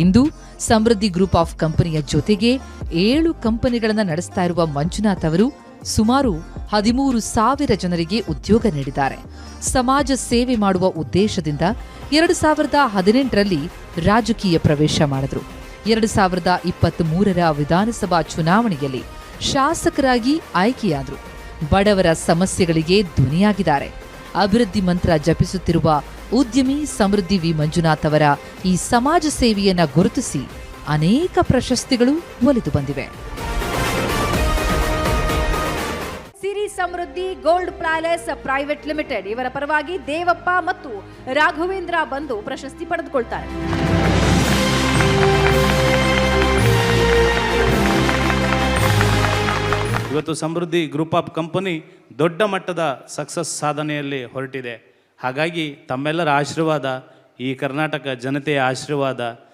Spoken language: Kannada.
ಇಂದು ಸಮೃದ್ಧಿ ಗ್ರೂಪ್ ಆಫ್ ಕಂಪನಿಯ ಜೊತೆಗೆ 7 ಕಂಪನಿಗಳನ್ನು ನಡೆಸ್ತಾ ಇರುವ ಮಂಜುನಾಥ್ ಅವರು ಸುಮಾರು 13,000 ಜನರಿಗೆ ಉದ್ಯೋಗ ನೀಡಿದ್ದಾರೆ. ಸಮಾಜ ಸೇವೆ ಮಾಡುವ ಉದ್ದೇಶದಿಂದ 2018ರಲ್ಲಿ ರಾಜಕೀಯ ಪ್ರವೇಶ ಮಾಡಿದ್ರು. 2023ರ ವಿಧಾನಸಭಾ ಚುನಾವಣೆಯಲ್ಲಿ ಶಾಸಕರಾಗಿ ಆಯ್ಕೆಯಾದರು. ಬಡವರ ಸಮಸ್ಯೆಗಳಿಗೆ ಧ್ವನಿಯಾಗಿದ್ದಾರೆ. ಅಭಿವೃದ್ಧಿ ಮಂತ್ರ ಜಪಿಸುತ್ತಿರುವ ಉದ್ಯಮಿ ಸಮೃದ್ಧಿ ವಿ ಮಂಜುನಾಥ್ ಅವರ ಈ ಸಮಾಜ ಸೇವೆಯನ್ನ ಗುರುತಿಸಿ ಅನೇಕ ಪ್ರಶಸ್ತಿಗಳು ಒಲಿದು ಬಂದಿವೆ. ಸಿರಿ ಸಮೃದ್ಧಿ ಗೋಲ್ಡ್ ಪ್ಯಾಲೇಸ್ ಪ್ರೈವೇಟ್ ಲಿಮಿಟೆಡ್ ಇವರ ಪರವಾಗಿ ದೇವಪ್ಪ ಮತ್ತು ರಾಘವೇಂದ್ರ ಬಂದು ಪ್ರಶಸ್ತಿ ಪಡೆದುಕೊಳ್ತಾರೆ. ಇವತ್ತು ಸಮೃದ್ಧಿ ಗ್ರೂಪ್ ಆಫ್ ಕಂಪನಿ ದೊಡ್ಡ ಮಟ್ಟದ ಸಕ್ಸಸ್ ಸಾಧನೆಯಲ್ಲಿ ಹೊರಟಿದೆ. ಹಾಗಾಗಿ ತಮ್ಮೆಲ್ಲರ ಆಶೀರ್ವಾದ, ಈ ಕರ್ನಾಟಕ ಜನತೆಯ ಆಶೀರ್ವಾದ